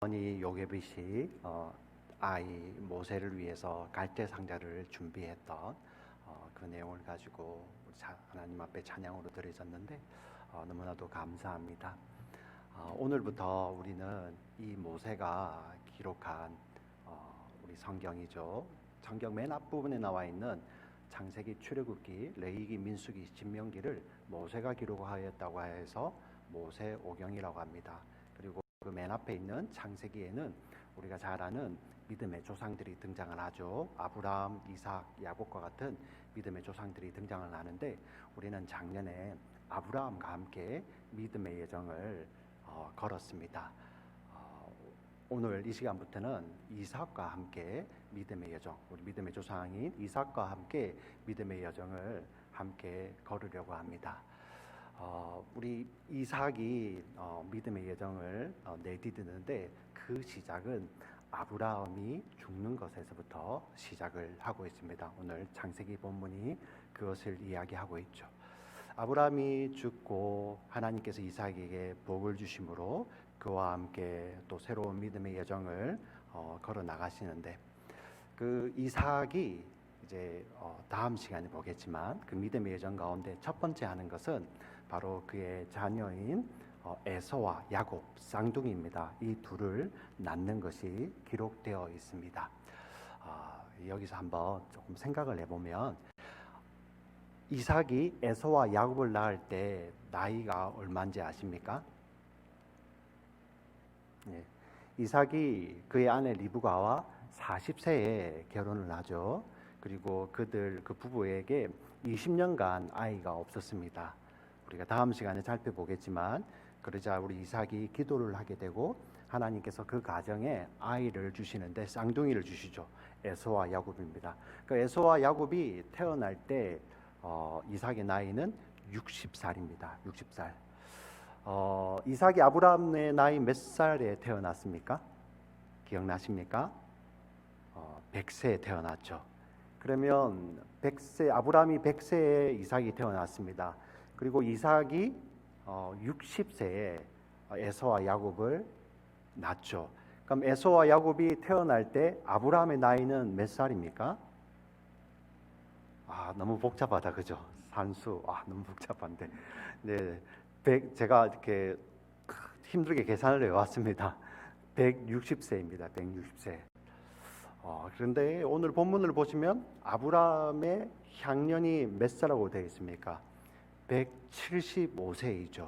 어머니 요게벳이 아이 모세를 위해서 갈대 상자를 준비했던 그 내용을 가지고 하나님 앞에 찬양으로 드려졌는데 너무나도 감사합니다. 오늘부터 우리는 이 모세가 기록한 우리 성경이죠. 성경 맨 앞부분에 나와 있는 창세기, 출애굽기, 레위기, 민수기, 신명기를 모세가 기록하였다고 해서 모세오경이라고 합니다. 그리고 그 맨 앞에 있는 창세기에는 우리가 잘 아는 믿음의 조상들이 등장을 하죠. 아브라함, 이삭, 야곱과 같은 믿음의 조상들이 등장을 하는데 우리는 작년에 아브라함과 함께 믿음의 여정을 걸었습니다. 오늘 이 시간부터는 이삭과 함께 믿음의 여정, 우리 믿음의 조상인 이삭과 함께 믿음의 여정을 함께 걸으려고 합니다. 우리 이삭이 믿음의 여정을 내디디는데 그 시작은 아브라함이 죽는 것에서부터 시작을 하고 있습니다. 오늘 창세기 본문이 그것을 이야기하고 있죠. 아브라함이 죽고 하나님께서 이삭에게 복을 주심으로 그와 함께 또 새로운 믿음의 여정을 걸어 나가시는데 그 이삭이 이제 다음 시간에 보겠지만 그 믿음의 여정 가운데 첫 번째 하는 것은 바로 그의 자녀인 에서와 야곱 쌍둥이입니다. 이 둘을 낳는 것이 기록되어 있습니다. 여기서 한번 조금 생각을 해보면 이삭이 에서와 야곱을 낳을 때 나이가 얼마인지 아십니까? 네. 이삭이 그의 아내 리브가와 40세에 결혼을 하죠. 그리고 그 부부에게 20년간 아이가 없었습니다. 우리가 다음 시간에 살펴보겠지만 그러자 우리 이삭이 기도를 하게 되고 하나님께서 그 가정에 아이를 주시는데 쌍둥이를 주시죠. 에서와 야곱입니다. 그 에서와 야곱이 태어날 때 이삭의 나이는 60살입니다. 60살. 이삭이 아브라함의 나이 몇 살에 태어났습니까? 기억나십니까? 100세에 태어났죠. 그러면 아브라함이 100세에 이삭이 태어났습니다. 그리고 이삭이 60세에 에서와 야곱을 낳죠. 그럼 에서와 야곱이 태어날 때 아브라함의 나이는 몇 살입니까? 너무 복잡하다, 그죠? 산수, 너무 복잡한데. 네, 제가 이렇게 힘들게 계산을 해왔습니다. 160세입니다. 160세. 그런데 오늘 본문을 보시면 아브라함의 향년이 몇 살이라고 되어 있습니까? 175세이죠.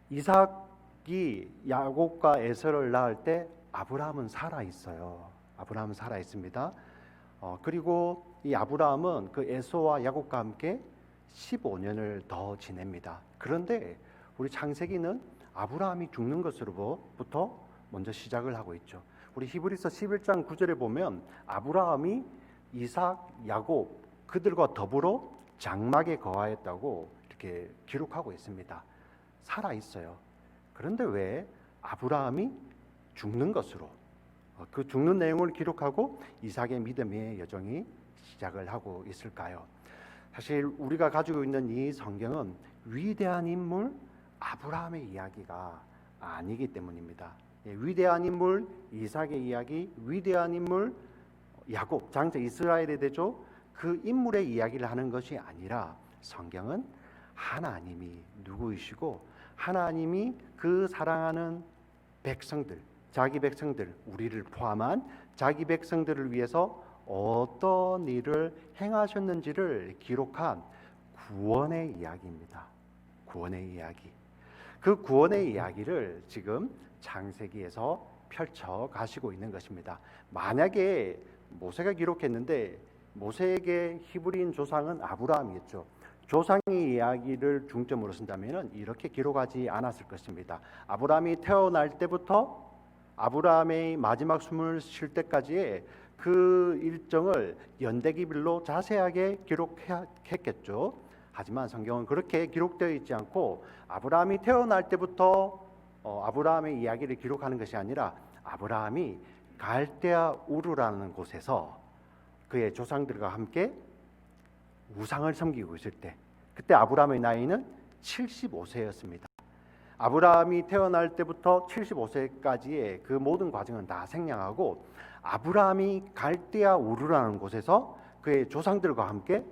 이삭이 야곱과 에서를 낳을 때 아브라함은 살아 있어요. 아브라함은 살아 있습니다. 그리고 이 아브라함은 그 에서와 야곱과 함께 15년을 더 지냅니다. 그런데 우리 창세기는 아브라함이 죽는 것으로부터 먼저 시작을 하고 있죠. 우리 히브리서 11장 9절에 보면 아브라함이 이삭, 야곱 그들과 더불어 장막에 거하였다고 이렇게 기록하고 있습니다. 살아 있어요. 그런데 왜 아브라함이 죽는 것으로 그 죽는 내용을 기록하고 이삭의 믿음의 여정이 시작을 하고 있을까요? 사실 우리가 가지고 있는 이 성경은 위대한 인물 아브라함의 이야기가 아니기 때문입니다. 위대한 인물 이삭의 이야기, 위대한 인물 야곱, 장자 이스라엘의 대조 그 인물의 이야기를 하는 것이 아니라 성경은 하나님이 누구이시고 하나님이 그 사랑하는 백성들, 자기 백성들, 우리를 포함한 자기 백성들을 위해서 어떤 일을 행하셨는지를 기록한 구원의 이야기입니다. 구원의 이야기. 그 구원의 이야기를 지금 창세기에서 펼쳐 가시고 있는 것입니다. 만약에 모세가 기록했는데 모세에게 히브리인 조상은 아브라함이었죠. 조상의 이야기를 중점으로 쓴다면 이렇게 기록하지 않았을 것입니다. 아브라함이 태어날 때부터 아브라함의 마지막 숨을 쉴 때까지의 그 일정을 연대기별로 자세하게 기록했겠죠. 하지만 성경은 그렇게 기록되어 있지 않고 아브라함이 태어날 때부터 아브라함의 이야기를 기록하는 것이 아니라 아브라함이 갈대아 우르라는 곳에서 그의 조상들과 함께 우상을 섬기고 있을 때 그때 아브라함의 나이는 75세였습니다. 아브라함이 태어날 때부터 75세까지의 그 모든 과정은 다 생략하고 아브라함이 갈대아 우르라는 곳에서 그의 조상들과 함께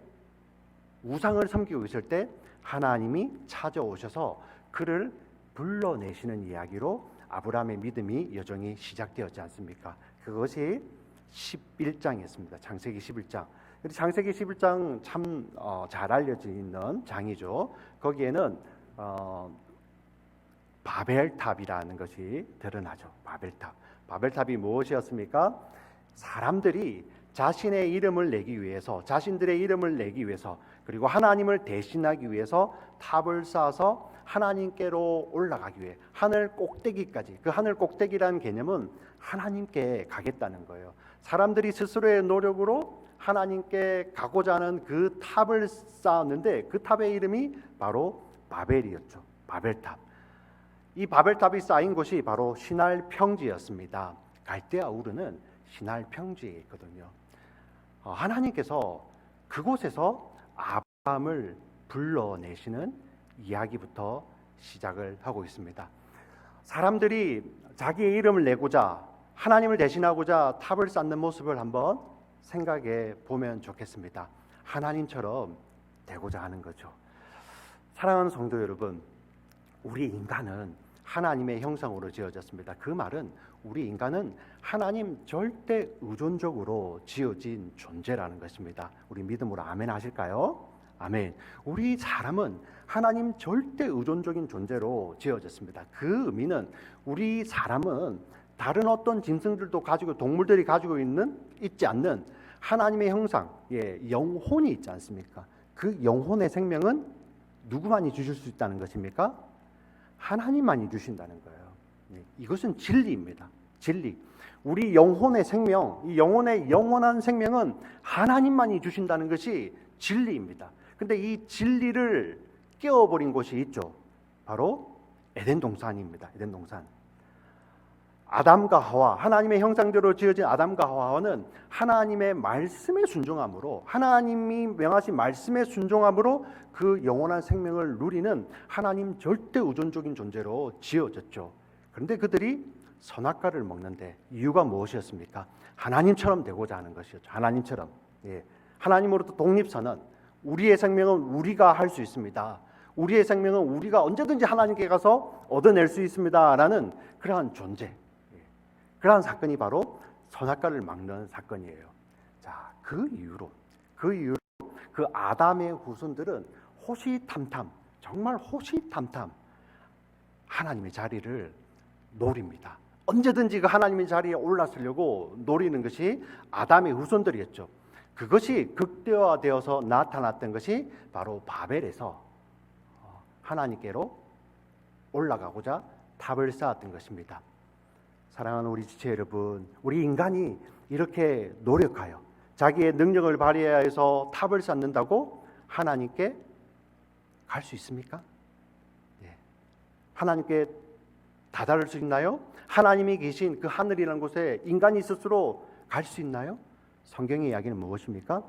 우상을 섬기고 있을 때 하나님이 찾아오셔서 그를 불러내시는 이야기로 아브라함의 믿음이 여정이 시작되었지 않습니까? 그것이 11장이었습니다. 창세기 11장. 창세기 11장 참 잘 알려져 있는 장이죠. 거기에는 바벨탑이라는 것이 드러나죠. 바벨탑. 바벨탑이 무엇이었습니까? 사람들이 자신의 이름을 내기 위해서, 자신들의 이름을 내기 위해서, 그리고 하나님을 대신하기 위해서 탑을 쌓아서 하나님께로 올라가기 위해 하늘 꼭대기까지, 그 하늘 꼭대기라는 개념은 하나님께 가겠다는 거예요. 사람들이 스스로의 노력으로 하나님께 가고자 하는 그 탑을 쌓았는데 그 탑의 이름이 바로 바벨이었죠. 바벨탑. 이 바벨탑이 쌓인 곳이 바로 시날 평지였습니다. 갈대아 우르는 시날 평지에 있거든요. 하나님께서 그곳에서 아브라함을 불러내시는 이야기부터 시작을 하고 있습니다. 사람들이 자기의 이름을 내고자 하나님을 대신하고자 탑을 쌓는 모습을 한번 생각해 보면 좋겠습니다. 하나님처럼 되고자 하는 거죠. 사랑하는 성도 여러분, 우리 인간은 하나님의 형상으로 지어졌습니다. 그 말은 우리 인간은 하나님 절대 의존적으로 지어진 존재라는 것입니다. 우리 믿음으로 아멘 하실까요? 아멘. 우리 사람은 하나님 절대 의존적인 존재로 지어졌습니다. 그 의미는 우리 사람은 다른 어떤 짐승들도 가지고 동물들이 가지고 있지 않는 하나님의 형상, 영혼이 있지 않습니까? 그 영혼의 생명은 누구만이 주실 수 있다는 것입니까? 하나님만이 주신다는 거예요. 이것은 진리입니다. 진리. 우리 영혼의 생명, 이 영혼의 영원한 생명은 하나님만이 주신다는 것이 진리입니다. 근데 이 진리를 깨워버린 곳이 있죠. 바로 에덴 동산입니다. 에덴 동산. 아담과 하와, 하나님의 형상대로 지어진 아담과 하와는 하나님의 말씀에 순종함으로, 하나님이 명하신 말씀에 순종함으로 그 영원한 생명을 누리는 하나님 절대 의존적인 존재로 지어졌죠. 그런데 그들이 선악과를 먹는데 이유가 무엇이었습니까? 하나님처럼 되고자 하는 것이었죠. 하나님처럼. 하나님으로부터 독립선언. 우리의 생명은 우리가 할 수 있습니다. 우리의 생명은 우리가 언제든지 하나님께 가서 얻어낼 수 있습니다. 라는 그러한 존재. 그러한 사건이 바로 선악과를 막는 사건이에요. 자, 그 이후로 그 아담의 후손들은 호시탐탐, 정말 호시탐탐 하나님의 자리를 노립니다. 언제든지 그 하나님의 자리에 올라서려고 노리는 것이 아담의 후손들이었죠. 그것이 극대화되어서 나타났던 것이 바로 바벨에서 하나님께로 올라가고자 탑을 쌓았던 것입니다. 사랑하는 우리 지체 여러분, 우리 인간이 이렇게 노력하여 자기의 능력을 발휘해서 탑을 쌓는다고 하나님께 갈 수 있습니까? 하나님께 다다를 수 있나요? 하나님이 계신 그 하늘이라는 곳에 인간이 스스로 갈 수 있나요? 성경의 이야기는 무엇입니까?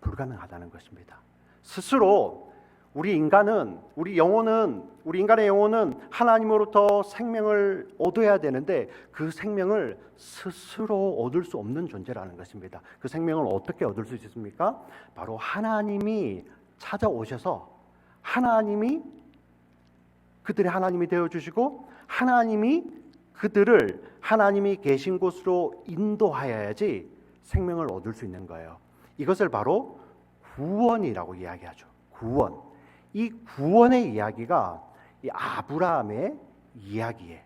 불가능하다는 것입니다. 스스로 우리 인간의 영혼은 하나님으로부터 생명을 얻어야 되는데 그 생명을 스스로 얻을 수 없는 존재라는 것입니다. 그 생명을 어떻게 얻을 수 있습니까? 바로 하나님이 찾아오셔서 하나님이 그들의 하나님이 되어주시고 하나님이 그들을 하나님이 계신 곳으로 인도하여야지 생명을 얻을 수 있는 거예요. 이것을 바로 구원이라고 이야기하죠. 구원. 이 구원의 이야기가 이 아브라함의 이야기에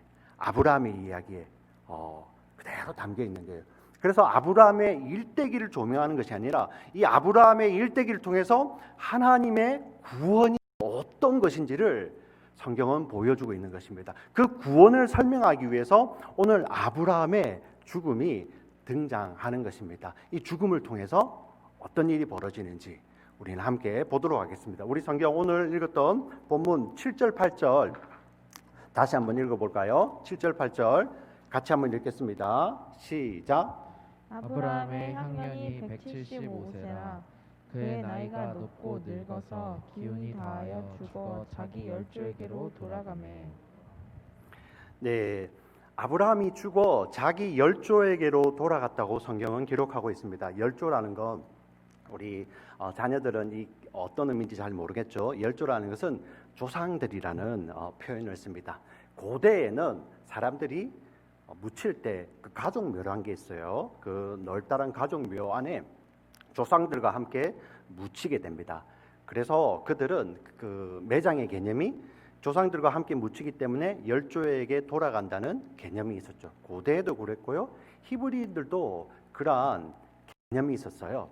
그대로 담겨 있는 거예요. 그래서 아브라함의 일대기를 조명하는 것이 아니라 이 아브라함의 일대기를 통해서 하나님의 구원이 어떤 것인지를 성경은 보여주고 있는 것입니다. 그 구원을 설명하기 위해서 오늘 아브라함의 죽음이 등장하는 것입니다. 이 죽음을 통해서 어떤 일이 벌어지는지 우리는 함께 보도록 하겠습니다. 우리 성경 오늘 읽었던 본문 7절 8절 다시 한번 읽어볼까요? 7절 8절 같이 한번 읽겠습니다. 시작. 아브라함의 향년이 175세라 그의 나이가 높고 늙어서 기운이 다하여 죽어 자기 열조에게로 돌아가매 네, 아브라함이 죽어 자기 열조에게로 돌아갔다고 성경은 기록하고 있습니다. 열조라는 건 우리 자녀들은 이 어떤 의미인지 잘 모르겠죠. 열조라는 것은 조상들이라는 표현을 씁니다. 고대에는 사람들이 묻힐 때 그 가족묘라는 게 있어요. 그 넓다란 가족묘 안에 조상들과 함께 묻히게 됩니다. 그래서 그들은 그 매장의 개념이 조상들과 함께 묻히기 때문에 열조에게 돌아간다는 개념이 있었죠. 고대에도 그랬고요. 히브리들도 그러한 개념이 있었어요.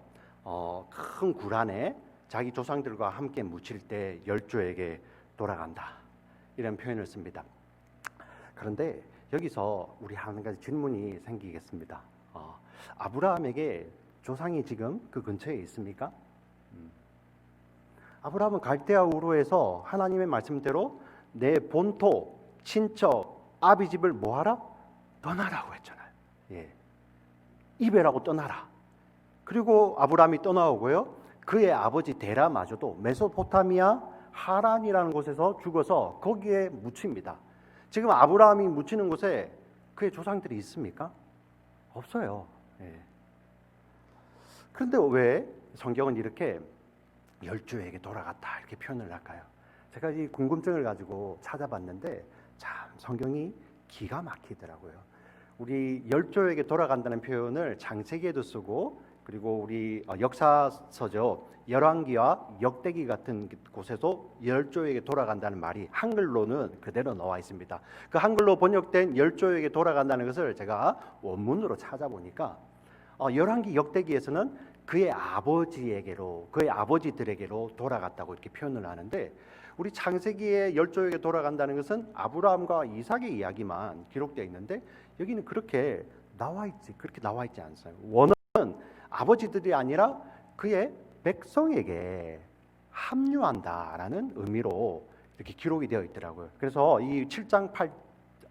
큰 굴 안에 자기 조상들과 함께 묻힐 때 열조에게 돌아간다, 이런 표현을 씁니다. 그런데 여기서 우리 한 가지 질문이 생기겠습니다. 아브라함에게 조상이 지금 그 근처에 있습니까? 아브라함은 갈대아 우르에서 하나님의 말씀대로 내 본토, 친척, 아비 집을 뭐하라? 떠나라고 했잖아요. 예. 이별하고 떠나라. 그리고 아브라함이 떠나오고요. 그의 아버지 데라마저도 메소포타미아 하란이라는 곳에서 죽어서 거기에 묻힙니다. 지금 아브라함이 묻히는 곳에 그의 조상들이 있습니까? 없어요. 예. 그런데 왜 성경은 이렇게 열조에게 돌아갔다 이렇게 표현을 할까요? 제가 이 궁금증을 가지고 찾아봤는데 참 성경이 기가 막히더라고요. 우리 열조에게 돌아간다는 표현을 창세기에도 쓰고, 그리고 우리 역사서죠, 열왕기와 역대기 같은 곳에서 열조에게 돌아간다는 말이 한글로는 그대로 나와 있습니다. 그 한글로 번역된 열조에게 돌아간다는 것을 제가 원문으로 찾아보니까 열왕기 역대기에서는 그의 아버지에게로, 그의 아버지들에게로 돌아갔다고 이렇게 표현을 하는데, 우리 창세기의 열조에게 돌아간다는 것은 아브라함과 이삭의 이야기만 기록되어 있는데 여기는 그렇게 나와 있지 않아요. 원어는 아버지들이 아니라 그의 백성에게 합류한다라는 의미로 이렇게 기록이 되어 있더라고요. 그래서 이 25장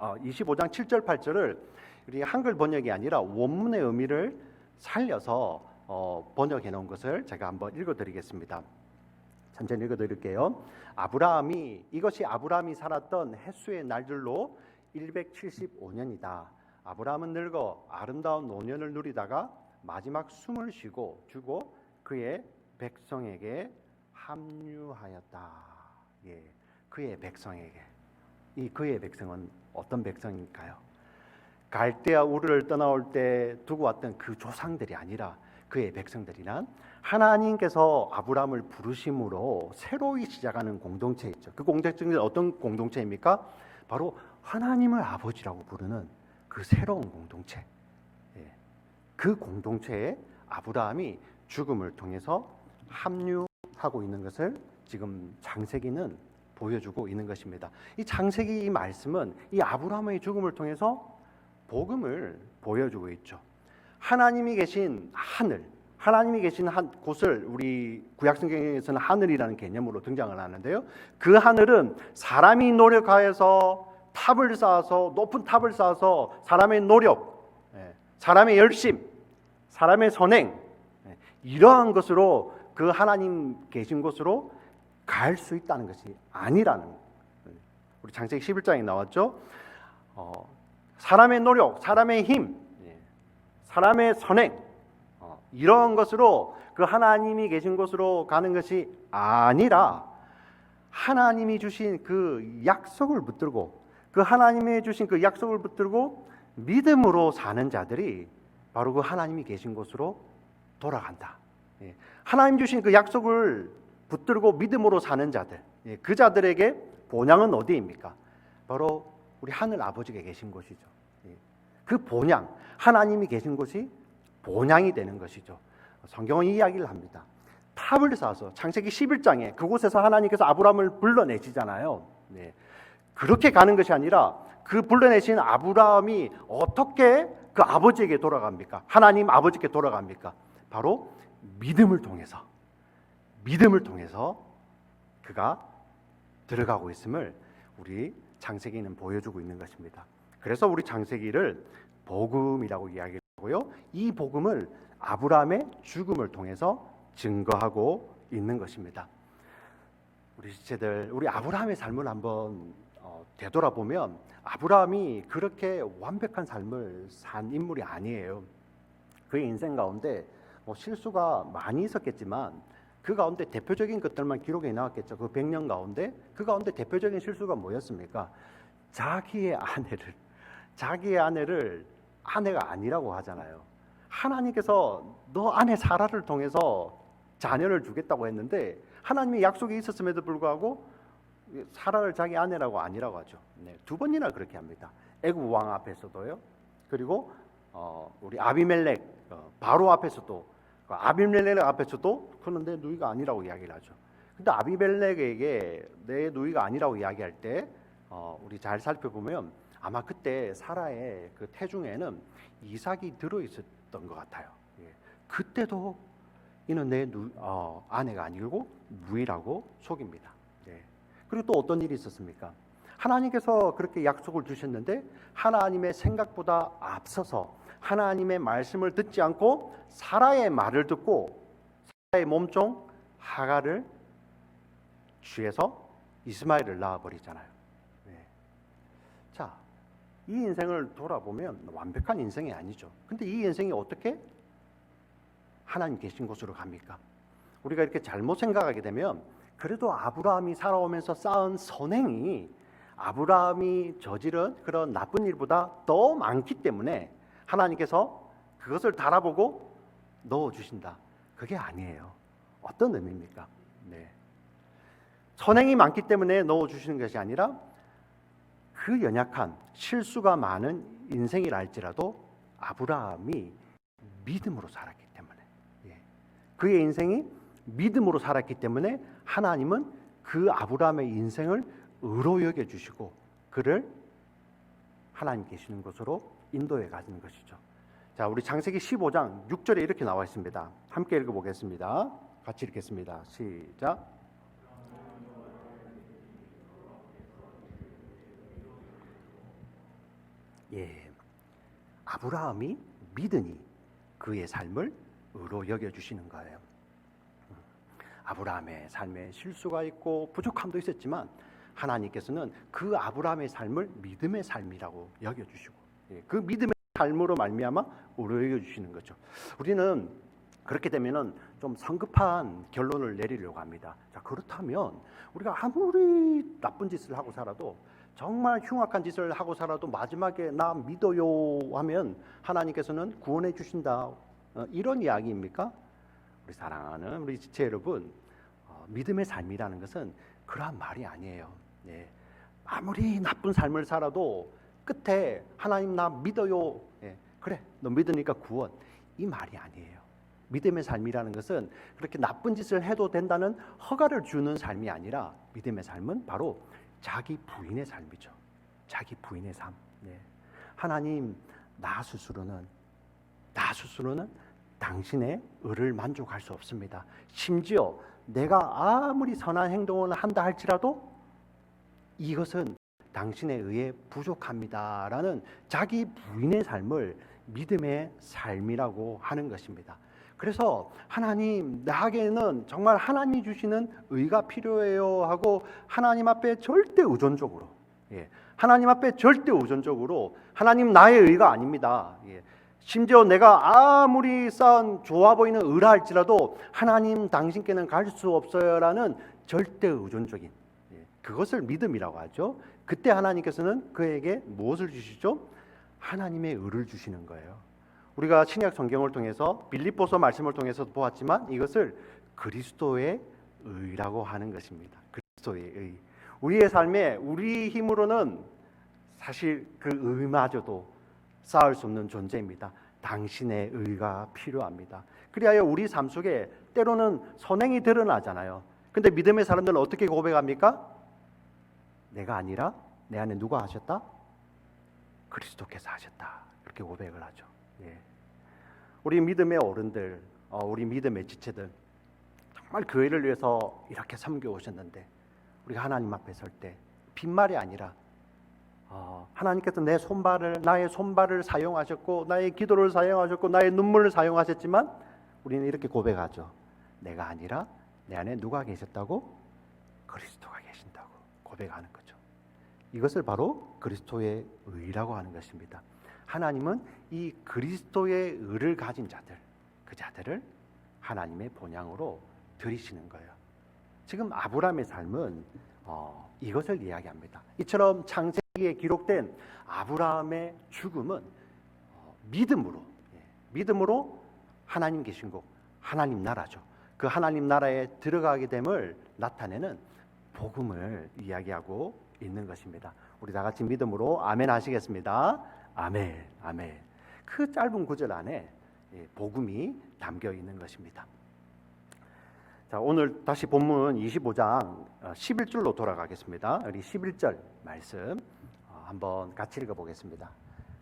7절 8절을 우리 한글 번역이 아니라 원문의 의미를 살려서 번역해 놓은 것을 제가 한번 읽어드리겠습니다. 천천히 읽어드릴게요. 이것이 아브라함이 살았던 햇수의 날들로 175년이다. 아브라함은 늙어 아름다운 노년을 누리다가 마지막 숨을 쉬고 죽고 그의 백성에게 합류하였다. 예, 그의 백성에게. 이 그의 백성은 어떤 백성일까요? 갈대아 우르를 떠나올 때 두고 왔던 그 조상들이 아니라 그의 백성들이란 하나님께서 아브라함을 부르심으로 새로이 시작하는 공동체 있죠. 그 공동체는 어떤 공동체입니까? 바로 하나님을 아버지라고 부르는 그 새로운 공동체. 그 공동체에 아브라함이 죽음을 통해서 합류하고 있는 것을 지금 창세기는 보여주고 있는 것입니다. 이 창세기 이 말씀은 이 아브라함의 죽음을 통해서 복음을 보여주고 있죠. 하나님이 계신 하늘, 하나님이 계신 곳을 우리 구약성경에서는 하늘이라는 개념으로 등장을 하는데요. 그 하늘은 사람이 노력하여서 탑을 쌓아서, 높은 탑을 쌓아서 사람의 노력, 사람의 열심, 사람의 선행, 이러한 것으로 그 하나님 계신 곳으로 갈 수 있다는 것이 아니라는, 우리 창세기 11장에 나왔죠. 사람의 노력, 사람의 힘, 사람의 선행, 이러한 것으로 그 하나님이 계신 곳으로 가는 것이 아니라 하나님이 주신 그 약속을 붙들고, 그 하나님이 주신 그 약속을 붙들고 믿음으로 사는 자들이 바로 그 하나님이 계신 곳으로 돌아간다. 하나님 주신 그 약속을 붙들고 믿음으로 사는 자들, 그 자들에게 본향은 어디입니까? 바로 우리 하늘 아버지가 계신 곳이죠. 그 본향, 하나님이 계신 곳이 본향이 되는 것이죠. 성경은 이 이야기를 합니다. 탑을 쌓아서 창세기 11장에 그곳에서 하나님께서 아브라함을 불러내시잖아요. 그렇게 가는 것이 아니라 그 불러내신 아브라함이 어떻게 그 아버지에게 돌아갑니까? 하나님 아버지께 돌아갑니까? 바로 믿음을 통해서 그가 들어가고 있음을 우리 창세기는 보여주고 있는 것입니다. 그래서 우리 창세기를 복음이라고 이야기하고요. 이 복음을 아브라함의 죽음을 통해서 증거하고 있는 것입니다. 우리 지체들, 우리 아브라함의 삶을 한번 되돌아보면 아브라함이 그렇게 완벽한 삶을 산 인물이 아니에요. 그의 인생 가운데 실수가 많이 있었겠지만 그 가운데 대표적인 것들만 기록에 나왔겠죠. 그 100년 가운데 그 가운데 대표적인 실수가 뭐였습니까? 자기의 아내를 아내가 아니라고 하잖아요. 하나님께서 너 아내 사라를 통해서 자녀를 주겠다고 했는데 하나님의 약속이 있었음에도 불구하고 사라를 자기 아내라고 아니라고 하죠. 네, 2번이나 그렇게 합니다. 애굽 왕 앞에서도요. 그리고 우리 아비멜렉 바로 앞에서도 아비멜렉 앞에서도 그는 내 누이가 아니라고 이야기를 하죠. 근데 아비멜렉에게 내 누이가 아니라고 이야기할 때 우리 잘 살펴보면 아마 그때 사라의 그 태중에는 이삭이 들어 있었던 것 같아요. 예. 그때도 이는 내 아내가 아니고 누이라고 속입니다. 예. 그리고 또 어떤 일이 있었습니까? 하나님께서 그렇게 약속을 주셨는데 하나님의 생각보다 앞서서 하나님의 말씀을 듣지 않고 사라의 말을 듣고 사라의 몸종 하갈을 취해서 이스마엘을 낳아버리잖아요. 네. 자, 이 인생을 돌아보면 완벽한 인생이 아니죠. 근데 이 인생이 어떻게 하나님 계신 곳으로 갑니까? 우리가 이렇게 잘못 생각하게 되면 그래도 아브라함이 살아오면서 쌓은 선행이 아브라함이 저지른 그런 나쁜 일보다 더 많기 때문에 하나님께서 그것을 달아보고 넣어주신다. 그게 아니에요. 어떤 의미입니까? 네. 선행이 많기 때문에 넣어주시는 것이 아니라 그 연약한 실수가 많은 인생이라 할지라도 아브라함이 믿음으로 살았기 때문에 그의 인생이 믿음으로 살았기 때문에 하나님은 그 아브라함의 인생을 의로 여겨주시고 그를 하나님 계시는 곳으로 인도해 가는 것이죠. 자, 우리 창세기 15장 6절에 이렇게 나와 있습니다. 함께 읽어보겠습니다. 같이 읽겠습니다. 시작. 예, 아브라함이 믿으니 그의 삶을 의로 여겨주시는 거예요. 아브라함의 삶에 실수가 있고 부족함도 있었지만 하나님께서는 그 아브라함의 삶을 믿음의 삶이라고 여겨주시고 그 믿음의 삶으로 말미암아 의로 여겨주시는 거죠. 우리는 그렇게 되면은 좀 성급한 결론을 내리려고 합니다. 자, 그렇다면 우리가 아무리 나쁜 짓을 하고 살아도 정말 흉악한 짓을 하고 살아도 마지막에 나 믿어요 하면 하나님께서는 구원해 주신다. 이런 이야기입니까? 우리 사랑하는 우리 지체 여러분, 믿음의 삶이라는 것은 그러한 말이 아니에요. 네. 아무리 나쁜 삶을 살아도 끝에 하나님 나 믿어요. 그래, 너 믿으니까 구원. 이 말이 아니에요. 믿음의 삶이라는 것은 그렇게 나쁜 짓을 해도 된다는 허가를 주는 삶이 아니라 믿음의 삶은 바로 자기 부인의 삶이죠. 자기 부인의 삶. 하나님, 나 스스로는 당신의 의를 만족할 수 없습니다. 심지어 내가 아무리 선한 행동을 한다 할지라도 이것은 당신의 의에 부족합니다라는 자기 부인의 삶을 믿음의 삶이라고 하는 것입니다. 그래서 하나님, 나에게는 정말 하나님이 주시는 의가 필요해요 하고 하나님 앞에 절대 의존적으로 하나님 앞에 절대 의존적으로 하나님, 나의 의가 아닙니다. 심지어 내가 아무리 쌓은 좋아 보이는 의라 할지라도 하나님, 당신께는 갈 수 없어요라는 절대 의존적인 그것을 믿음이라고 하죠. 그때 하나님께서는 그에게 무엇을 주시죠? 하나님의 의를 주시는 거예요. 우리가 신약 성경을 통해서 빌립보서 말씀을 통해서 보았지만 이것을 그리스도의 의라고 하는 것입니다. 그리스도의 의. 우리의 삶에 우리 힘으로는 사실 그 의마저도 쌓을 수 없는 존재입니다. 당신의 의가 필요합니다. 그리하여 우리 삶 속에 때로는 선행이 드러나잖아요. 근데 믿음의 사람들은 어떻게 고백합니까? 내가 아니라 내 안에 누가 하셨다? 그리스도께서 하셨다. 그렇게 고백을 하죠. 우리 믿음의 어른들, 우리 믿음의 지체들 정말 교회를 위해서 이렇게 섬겨오셨는데 우리가 하나님 앞에 설 때 빈말이 아니라 하나님께서 나의 손발을 사용하셨고 나의 기도를 사용하셨고 나의 눈물을 사용하셨지만 우리는 이렇게 고백하죠. 내가 아니라 내 안에 누가 계셨다고? 그리스도가 계신다고 고백하는 거죠. 이것을 바로 그리스도의 의라고 하는 것입니다. 하나님은 이 그리스도의 의를 가진 자들, 그 자들을 하나님의 본향으로 들이시는 거예요. 지금 아브라함의 삶은 이것을 이야기합니다. 이처럼 창세기에 기록된 아브라함의 죽음은 믿음으로 하나님 계신 곳, 하나님 나라죠. 그 하나님 나라에 들어가게 됨을 나타내는 복음을 이야기하고 있는 것입니다. 우리 다 같이 믿음으로 아멘 하시겠습니다. 아멘, 아멘. 그 짧은 구절 안에 복음이 담겨 있는 것입니다. 자, 오늘 다시 본문 25장 11절로 돌아가겠습니다. 우리 11절 말씀 한번 같이 읽어보겠습니다.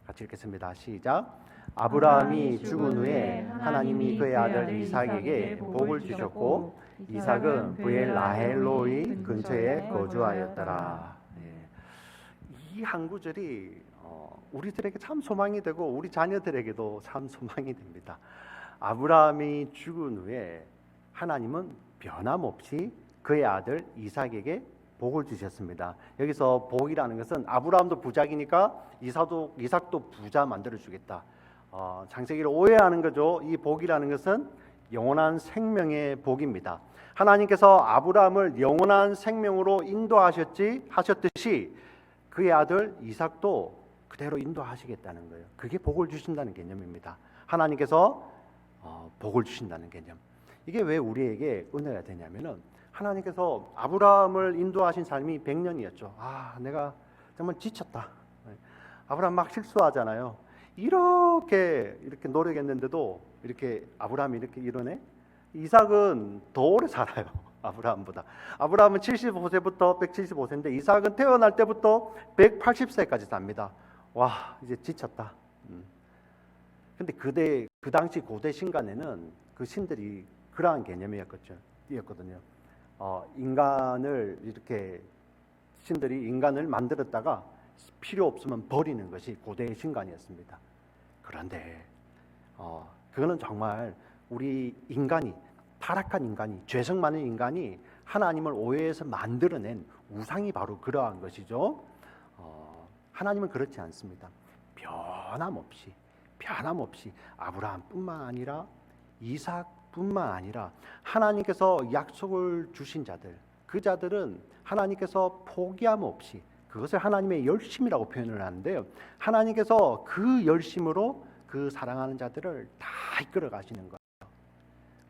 같이 읽겠습니다. 시작. 아브라함이 죽은 후에 하나님이 그의 아들 이삭에게 복을 주셨고 이삭은 브엘 라헬로의 근처에 거주하였더라. 이 한 구절이 우리들에게 참 소망이 되고 우리 자녀들에게도 참 소망이 됩니다. 아브라함이 죽은 후에 하나님은 변함없이 그의 아들 이삭에게 복을 주셨습니다. 여기서 복이라는 것은 아브라함도 부자이니까 이삭도 부자 만들어 주겠다. 창세기를 오해하는 거죠. 이 복이라는 것은 영원한 생명의 복입니다. 하나님께서 아브라함을 영원한 생명으로 하셨듯이 그의 아들 이삭도 그대로 인도하시겠다는 거예요. 그게 복을 주신다는 개념입니다. 하나님께서 복을 주신다는 개념. 이게 왜 우리에게 은혜가 되냐면은 하나님께서 아브라함을 인도하신 삶이 100년이었죠. 내가 정말 지쳤다. 아브라함 막 실수하잖아요. 이렇게 노력했는데도 이렇게 아브라함이 이렇게 이러네. 이삭은 더 오래 살아요. 아브라함보다. 아브라함은 75세부터 175세인데 이삭은 태어날 때부터 180세까지 삽니다. 와, 이제 지쳤다. 근데 그 당시 고대 신간에는 그 신들이 그러한 개념이었거든요. 신들이 인간을 만들었다가 필요 없으면 버리는 것이 고대의 신간이었습니다. 그런데 그거는 정말 우리 인간이, 타락한 인간이, 죄성 많은 인간이 하나님을 오해해서 만들어낸 우상이 바로 그러한 것이죠. 하나님은 그렇지 않습니다. 변함없이 아브라함뿐만 아니라 이삭뿐만 아니라 하나님께서 약속을 주신 자들, 그 자들은 하나님께서 포기함 없이, 그것을 하나님의 열심이라고 표현을 하는데요, 하나님께서 그 열심으로 그 사랑하는 자들을 다 이끌어 가시는 거예요.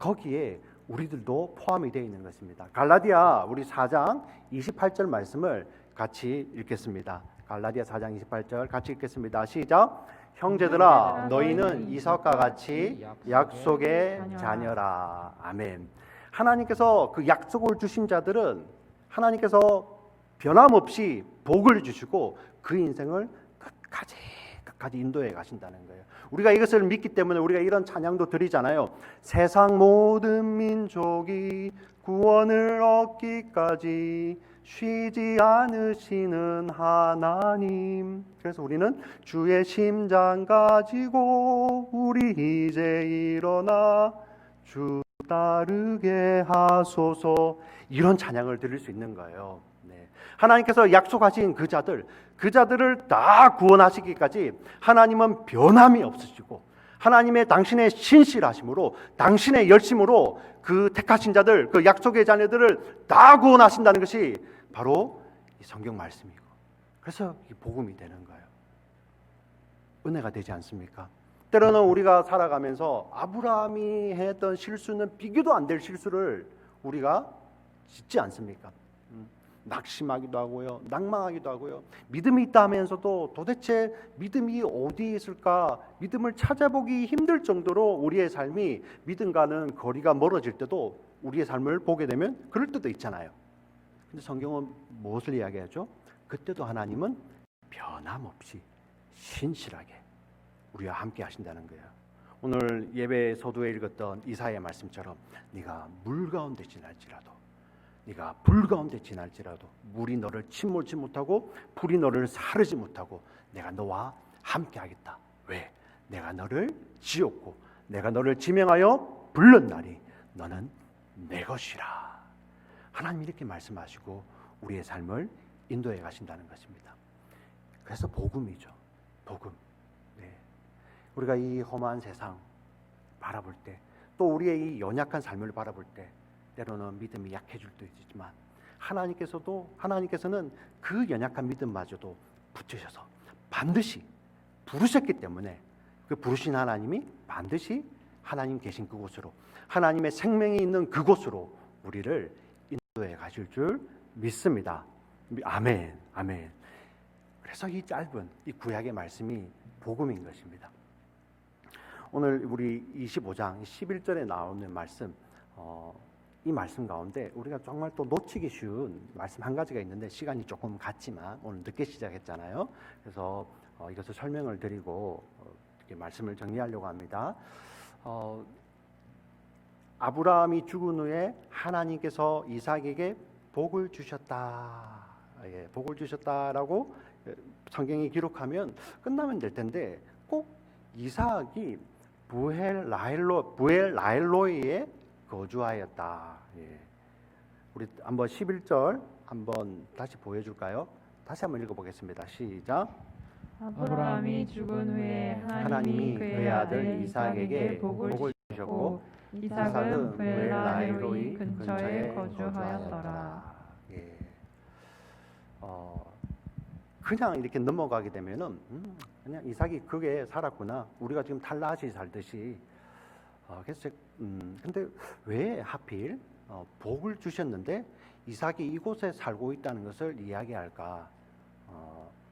거기에 우리들도 포함이 되어 있는 것입니다. 갈라디아 우리 4장 28절 말씀을 같이 읽겠습니다. 갈라디아 4장 28절 같이 읽겠습니다. 시작. 형제들아 너희는 이삭과 같이 약속의 자녀라. 아멘. 하나님께서 그 약속을 주신 자들은 하나님께서 변함없이 복을 주시고 그 인생을 끝까지 인도해 가신다는 거예요. 우리가 이것을 믿기 때문에 우리가 이런 찬양도 드리잖아요. 세상 모든 민족이 구원을 얻기까지 쉬지 않으시는 하나님. 그래서 우리는 주의 심장 가지고 우리 이제 일어나 주 따르게 하소서, 이런 찬양을 드릴 수 있는 거예요. 하나님께서 약속하신 그 자들을 다 구원하시기까지 하나님은 변함이 없으시고 하나님의 당신의 신실하심으로, 당신의 열심으로 그 택하신 자들, 그 약속의 자녀들을 다 구원하신다는 것이 바로 이 성경 말씀이고, 그래서 이 복음이 되는 거예요. 은혜가 되지 않습니까? 때로는 우리가 살아가면서 아브라함이 했던 실수는 비교도 안 될 실수를 우리가 짓지 않습니까? 낙심하기도 하고요, 낭망하기도 하고요, 믿음이 있다 하면서도 도대체 믿음이 어디에 있을까, 믿음을 찾아보기 힘들 정도로 우리의 삶이 믿음과는 거리가 멀어질 때도 우리의 삶을 보게 되면 그럴 때도 있잖아요. 근데 성경은 무엇을 이야기하죠? 그때도 하나님은 변함없이 신실하게 우리와 함께 하신다는 거예요. 오늘 예배 서두에 읽었던 이사야 말씀처럼 네가 물 가운데 지날지라도, 네가 불 가운데 지날지라도 물이 너를 침몰치 못하고 불이 너를 사르지 못하고 내가 너와 함께 하겠다. 왜? 내가 너를 지었고 내가 너를 지명하여 불렀나니 너는 내 것이라. 하나님 이렇게 말씀하시고 우리의 삶을 인도해 가신다는 것입니다. 그래서 복음이죠. 복음. 네. 우리가 이 험한 세상 바라볼 때, 또 우리의 이 연약한 삶을 바라볼 때 때로는 믿음이 약해질 때도 있지만 하나님께서는 그 연약한 믿음마저도 붙이셔서 반드시 부르셨기 때문에 그 부르신 하나님이 반드시 하나님 계신 그곳으로, 하나님의 생명이 있는 그곳으로 우리를 인도해 가실 줄 믿습니다. 아멘, 아멘. 그래서 이 짧은 이 구약의 말씀이 복음인 것입니다. 오늘 우리 25장 11절에 나오는 말씀, 이 말씀 가운데 우리가 정말 또 놓치기 쉬운 말씀 한 가지가 있는데 시간이 조금 갔지만 오늘 늦게 시작했잖아요. 그래서 이것을 설명을 드리고 이렇게 말씀을 정리하려고 합니다. 아브라함이 죽은 후에 하나님께서 이삭에게 복을 주셨다. 예, 복을 주셨다라고 성경이 기록하면 끝나면 될 텐데 꼭 이삭이 부엘라헬로이에 거주하였다. 예. 우리 한번 11절 한번 다시 보여줄까요? 다시 한번 읽어보겠습니다. 시작. 아브라함이 죽은 후에 하나님이 그의 아들 이삭에게 복을 주셨고 이삭은 부엘라헬로이 근처에 거주하였더라. 예. 그냥 이렇게 넘어가게 되면은 그냥 이삭이 그게 살았구나. 우리가 지금 탈라시 살듯이. 그래서 근데 왜 하필 복을 주셨는데 이삭이 이곳에 살고 있다는 것을 이야기할까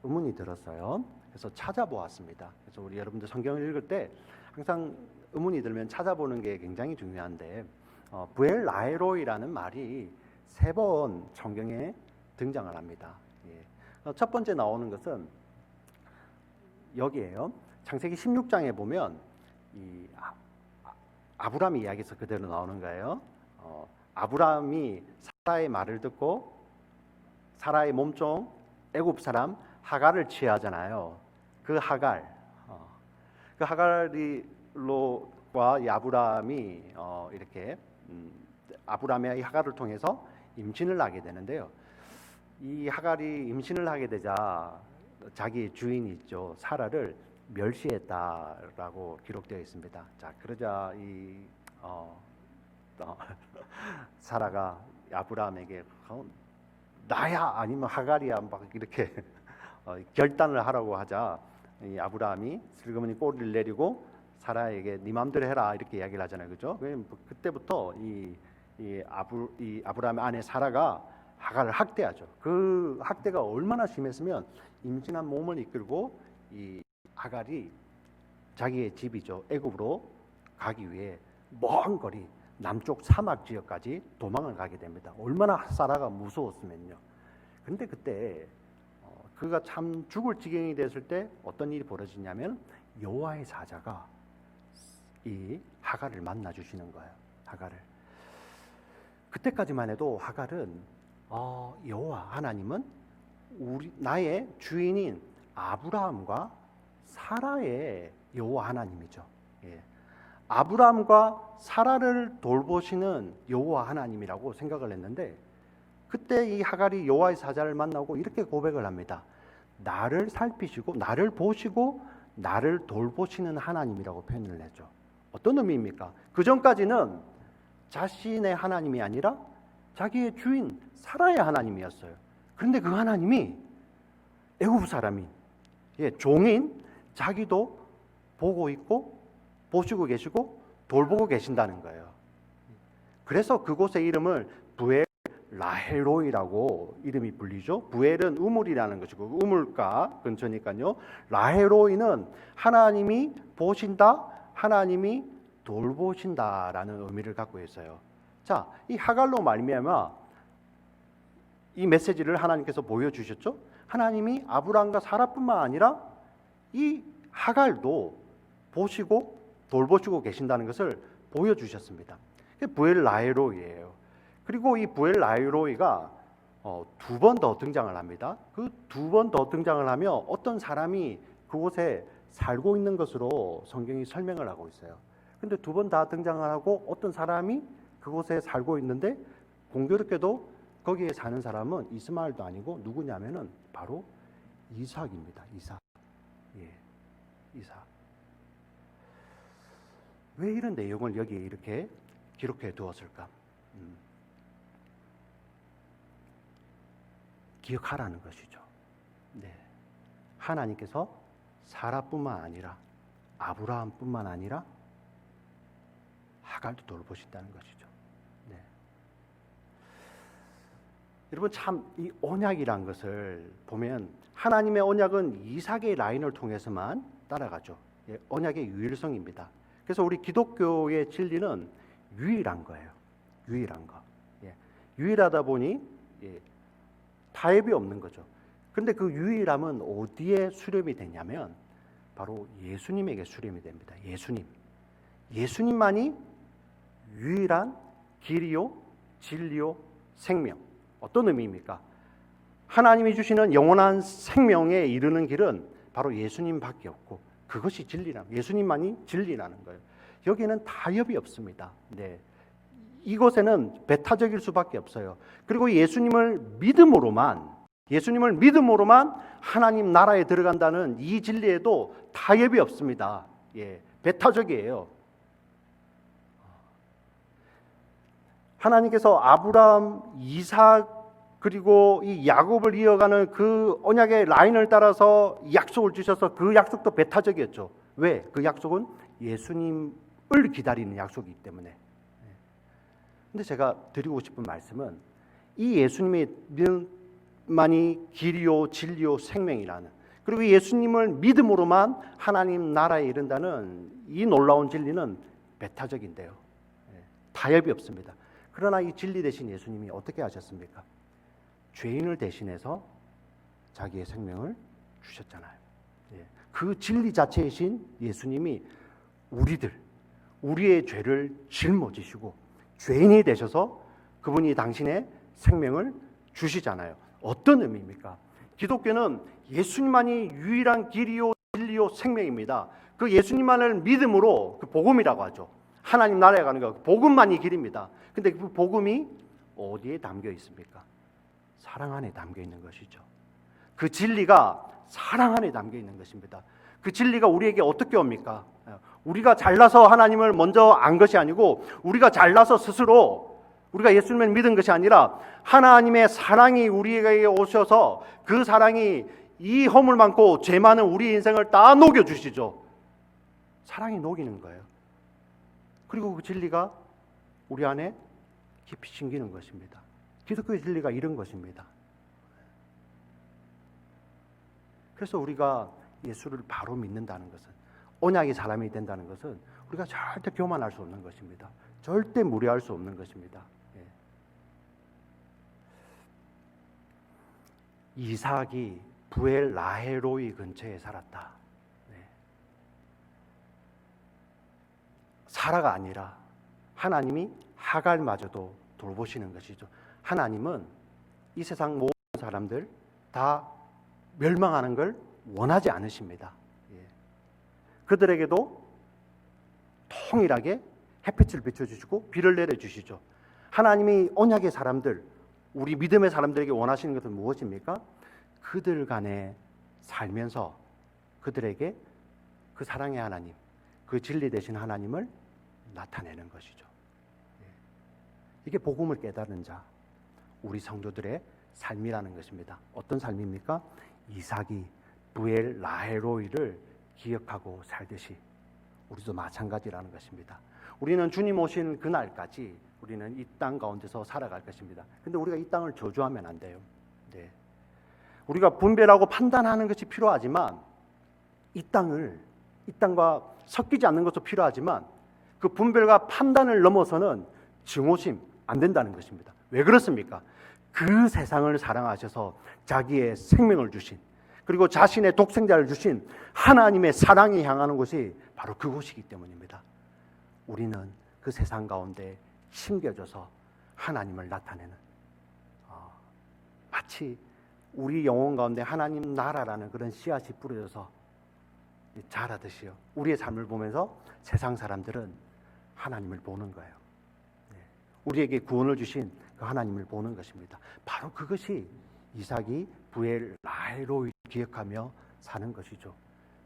의문이 들었어요. 그래서 찾아보았습니다. 그래서 우리 여러분들 성경을 읽을 때 항상 의문이 들면 찾아보는 게 굉장히 중요한데 부엘라헬로이라는 말이 3번 성경에 등장을 합니다. 예. 첫 번째 나오는 것은 여기에요. 창세기 16장에 보면 이 아브라함 이야기에서 그대로 나오는 거예요. 아브라함이 사라의 말을 듣고 사라의 몸종 애굽 사람 하갈을 취하잖아요. 그 하갈로와 이 아브라함이 이렇게 아브라함의 이 하갈을 통해서 임신을 하게 되는데요. 이 하갈이 임신을 하게 되자 자기 주인이 있죠. 사라를 멸시했다라고 기록되어 있습니다. 자, 그러자 이 사라가 아브라함에게 나야 아니면 하갈이야 막 이렇게 결단을 하라고 하자 이 아브라함이 슬그머니 꼬리를 내리고 사라에게 네 마음대로 해라 이렇게 이야기를 하잖아요, 그렇죠? 그때부터 이 아브라함의 아내 사라가 하갈을 학대하죠. 그 학대가 얼마나 심했으면 임신한 몸을 이끌고 이 하갈이 자기의 집이죠 애굽으로 가기 위해 먼 거리 남쪽 사막 지역까지 도망을 가게 됩니다. 얼마나 사라가 무서웠으면요. 근데 그때 그가 참 죽을 지경이 됐을 때 어떤 일이 벌어지냐면 여호와의 사자가 이 하갈을 만나 주시는 거예요. 하갈을. 그때까지만 해도 하갈은 여호와 하나님은 나의 주인인 아브라함과 사라의 여호와 하나님이죠. 예. 아브라함과 사라를 돌보시는 여호와 하나님이라고 생각을 했는데 그때 이 하갈이 여호와의 사자를 만나고 이렇게 고백을 합니다. 나를 살피시고 나를 보시고 나를 돌보시는 하나님이라고 표현을 했죠. 어떤 의미입니까? 그 전까지는 자신의 하나님이 아니라 자기의 주인 사라의 하나님이었어요. 그런데 그 하나님이 애굽 사람인 종인 자기도 보고 있고 보시고 계시고 돌보고 계신다는 거예요. 그래서 그곳의 이름을 부엘라헬로이라고 이름이 불리죠. 부엘은 우물이라는 것이고 우물가 근처니까요. 라헬로이는 하나님이 보신다, 하나님이 돌보신다라는 의미를 갖고 있어요. 자, 이 하갈로 말미암아 이 메시지를 하나님께서 보여주셨죠. 하나님이 아브라함과 사라뿐만 아니라 이 하갈도 보시고 돌보시고 계신다는 것을 보여주셨습니다. 부엘라헬로이예요. 그리고 이 부엘라헬로이가 2번 더 등장을 합니다. 그 2번 더 등장을 하며 어떤 사람이 그곳에 살고 있는 것으로 성경이 설명을 하고 있어요. 근데 2번 다 등장을 하고 어떤 사람이 그곳에 살고 있는데 공교롭게도 거기에 사는 사람은 이스마엘도 아니고 누구냐면은 바로 이삭입니다. 이삭. 예, 이삭. 왜 이런 내용을 여기에 이렇게 기록해 두었을까? 기억하라는 것이죠. 네. 하나님께서 사라뿐만 아니라 아브라함뿐만 아니라 하갈도 돌보신다는 것이죠. 네. 여러분 참 이 언약이란 것을 보면 하나님의 언약은 이삭의 라인을 통해서만 따라가죠. 예, 언약의 유일성입니다. 그래서 우리 기독교의 진리는 유일한 거예요. 유일한 거. 예. 유일하다 보니 타협이 없는 거죠. 그런데 그 유일함은 어디에 수렴이 되냐면 바로 예수님에게 수렴이 됩니다. 예수님만이 유일한 길이요, 진리요, 생명. 어떤 의미입니까? 하나님이 주시는 영원한 생명에 이르는 길은 바로 예수님밖에 없고 그것이 진리라는, 예수님만이 진리라는 거예요. 여기에는 타협이 없습니다. 네. 이곳에는 배타적일 수밖에 없어요. 그리고 예수님을 믿음으로만 하나님 나라에 들어간다는 이 진리에도 타협이 없습니다. 예, 배타적이에요. 하나님께서 아브라함, 이삭 그리고 이 야곱을 이어가는 그 언약의 라인을 따라서 약속을 주셔서 그 약속도 배타적이었죠. 왜? 그 약속은 예수님을 기다리는 약속이기 때문에. 근데 제가 드리고 싶은 말씀은 이 예수님만이 길이요 진리요 생명이라는, 그리고 예수님을 믿음으로만 하나님 나라에 이른다는 이 놀라운 진리는 배타적인데요. 타협이 없습니다. 그러나 이 진리 대신 예수님이 어떻게 하셨습니까? 죄인을 대신해서 자기의 생명을 주셨잖아요. 그 진리 자체이신 예수님이 우리의 죄를 짊어지시고 죄인이 되셔서 그분이 당신의 생명을 주시잖아요. 어떤 의미입니까? 기독교는 예수님만이 유일한 길이요 진리요 생명입니다. 그 예수님만을 믿음으로, 그 복음이라고 하죠. 하나님 나라에 가는 거, 복음만이 길입니다. 근데 그 복음이 어디에 담겨 있습니까? 사랑 안에 담겨 있는 것이죠. 그 진리가 사랑 안에 담겨 있는 것입니다. 그 진리가 우리에게 어떻게 옵니까? 우리가 잘나서 하나님을 먼저 안 것이 아니고 우리가 잘나서 스스로 우리가 예수님을 믿은 것이 아니라 하나님의 사랑이 우리에게 오셔서 그 사랑이 이 허물 많고 죄 많은 우리 인생을 다 녹여주시죠. 사랑이 녹이는 거예요. 그리고 그 진리가 우리 안에 깊이 심기는 것입니다. 기독교의 진리가 이런 것입니다. 그래서 우리가 예수를 바로 믿는다는 것은, 언약의 사람이 된다는 것은 우리가 절대 교만할 수 없는 것입니다. 절대 무례할 수 없는 것입니다. 이삭이 부엘 라헤로이 근처에 살았다. 사라가 아니라 하나님이 하갈마저도 돌보시는 것이죠. 하나님은 이 세상 모든 사람들 다 멸망하는 걸 원하지 않으십니다. 그들에게도 통일하게 햇빛을 비춰주시고 비를 내려주시죠. 하나님이 언약의 사람들, 우리 믿음의 사람들에게 원하시는 것은 무엇입니까? 그들 간에 살면서 그들에게 그 사랑의 하나님, 그 진리 되신 하나님을 나타내는 것이죠. 이게 복음을 깨달은 자, 우리 성도들의 삶이라는 것입니다. 어떤 삶입니까? 이삭이 부엘 라헤로이를 기억하고 살듯이 우리도 마찬가지라는 것입니다. 우리는 주님 오신 그날까지 우리는 이 땅 가운데서 살아갈 것입니다. 근데 우리가 이 땅을 저주하면 안 돼요. 우리가 분별하고 판단하는 것이 필요하지만 이 땅과 섞이지 않는 것도 필요하지만 그 분별과 판단을 넘어서는 증오심 안 된다는 것입니다. 왜 그렇습니까? 그 세상을 사랑하셔서 자기의 생명을 주신, 그리고 자신의 독생자를 주신 하나님의 사랑이 향하는 곳이 바로 그곳이기 때문입니다. 우리는 그 세상 가운데 심겨져서 하나님을 나타내는, 마치 우리 영혼 가운데 하나님 나라라는 그런 씨앗이 뿌려져서 자라듯이요, 우리의 삶을 보면서 세상 사람들은 하나님을 보는 거예요. 우리에게 구원을 주신 그 하나님을 보는 것입니다. 바로 그것이 이삭이 부엘 라헬로이를 기억하며 사는 것이죠.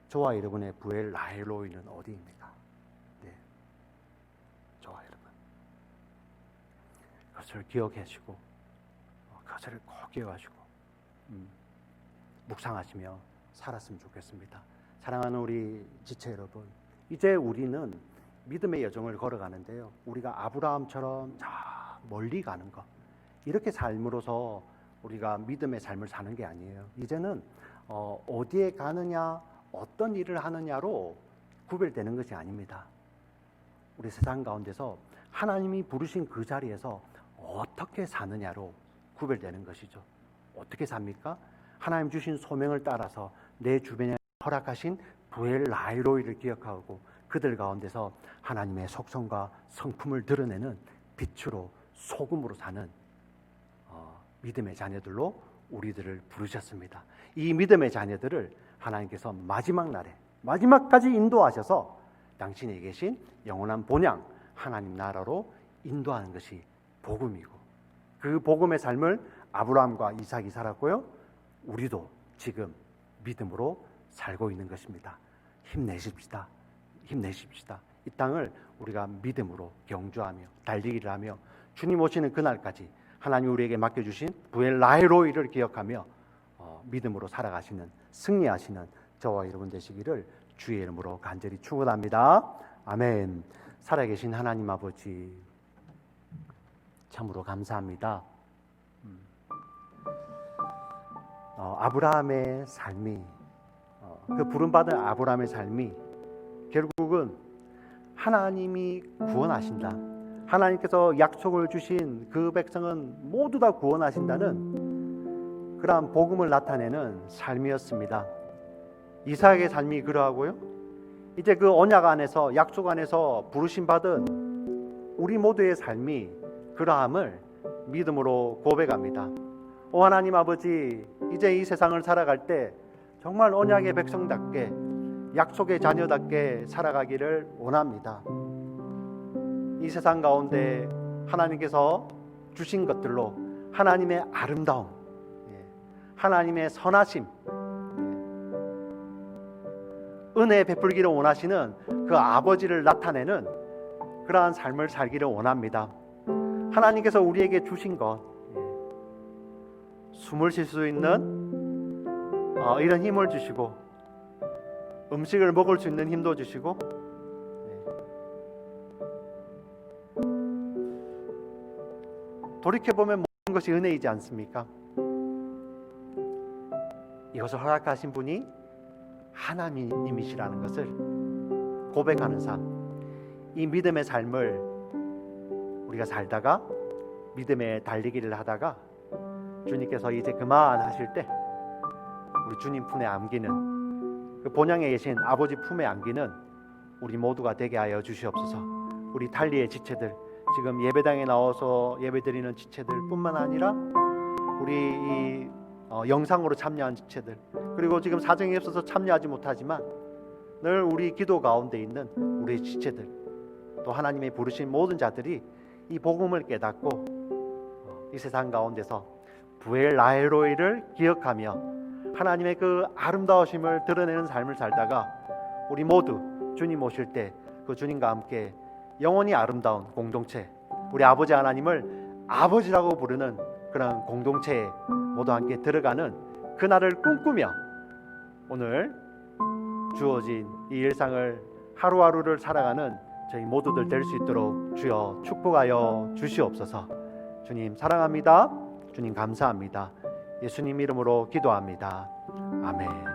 저와 여러분의 부엘 라헬로이는 어디입니까? 네, 저와 여러분 그것을 기억하시고 그것을 꼭 기억하시고 묵상하시며 살았으면 좋겠습니다. 사랑하는 우리 지체 여러분, 이제 우리는 믿음의 여정을 걸어가는데요, 우리가 아브라함처럼 저 멀리 가는 것, 이렇게 삶으로서 우리가 믿음의 삶을 사는 게 아니에요. 이제는 어디에 가느냐, 어떤 일을 하느냐로 구별되는 것이 아닙니다. 우리 세상 가운데서 하나님이 부르신 그 자리에서 어떻게 사느냐로 구별되는 것이죠. 어떻게 삽니까? 하나님 주신 소명을 따라서 내 주변에 허락하신 부엘 라헬로이를 기억하고 그들 가운데서 하나님의 속성과 성품을 드러내는 빛으로 소금으로 사는 믿음의 자녀들로 우리들을 부르셨습니다. 이 믿음의 자녀들을 하나님께서 마지막 날에 마지막까지 인도하셔서 당신에게 계신 영원한 본향 하나님 나라로 인도하는 것이 복음이고, 그 복음의 삶을 아브라함과 이삭이 살았고요, 우리도 지금 믿음으로 살고 있는 것입니다. 힘내십시다. 힘내십시다. 이 땅을 우리가 믿음으로 경주하며 달리기를 하며 주님 오시는 그날까지 하나님 우리에게 맡겨주신 부엘 라헬로이를 기억하며 믿음으로 살아가시는, 승리하시는 저와 여러분 되시기를 주의 이름으로 간절히 축원합니다. 아멘. 살아계신 하나님 아버지, 참으로 감사합니다. 아브라함의 삶이, 그 부름받은 아브라함의 삶이 결국은 하나님이 구원하신다, 하나님께서 약속을 주신 그 백성은 모두 다 구원하신다는 그러한 복음을 나타내는 삶이었습니다. 이삭의 삶이 그러하고요, 이제 그 언약 안에서, 약속 안에서 부르심 받은 우리 모두의 삶이 그러함을 믿음으로 고백합니다. 오 하나님 아버지, 이제 이 세상을 살아갈 때 정말 언약의 백성답게, 약속의 자녀답게 살아가기를 원합니다. 이 세상 가운데 하나님께서 주신 것들로 하나님의 아름다움, 하나님의 선하심, 은혜 베풀기를 원하시는 그 아버지를 나타내는 그러한 삶을 살기를 원합니다. 하나님께서 우리에게 주신 것, 숨을 쉴 수 있는 이런 힘을 주시고, 음식을 먹을 수 있는 힘도 주시고, 돌이켜보면 모든 것이 은혜이지 않습니까? 이것을 허락하신 분이 하나님이시라는 것을 고백하는 삶, 이 믿음의 삶을 우리가 살다가 믿음의 달리기를 하다가 주님께서 이제 그만하실 때 우리 주님 품에 안기는, 그 본향에 계신 아버지 품에 안기는 우리 모두가 되게 하여 주시옵소서. 우리 달리의 지체들, 지금 예배당에 나와서 예배드리는 지체들 뿐만 아니라 우리 이 영상으로 참여한 지체들, 그리고 지금 사정이 없어서 참여하지 못하지만 늘 우리 기도 가운데 있는 우리 지체들, 또 하나님의 부르신 모든 자들이 이 복음을 깨닫고 이 세상 가운데서 부엘 라헬로이를 기억하며 하나님의 그 아름다우심을 드러내는 삶을 살다가 우리 모두 주님 오실 때 그 주님과 함께 영원히 아름다운 공동체, 우리 아버지 하나님을 아버지라고 부르는 그런 공동체에 모두 함께 들어가는 그날을 꿈꾸며 오늘 주어진 이 일상을, 하루하루를 살아가는 저희 모두들 될 수 있도록 주여 축복하여 주시옵소서. 주님 사랑합니다. 주님 감사합니다. 예수님 이름으로 기도합니다. 아멘.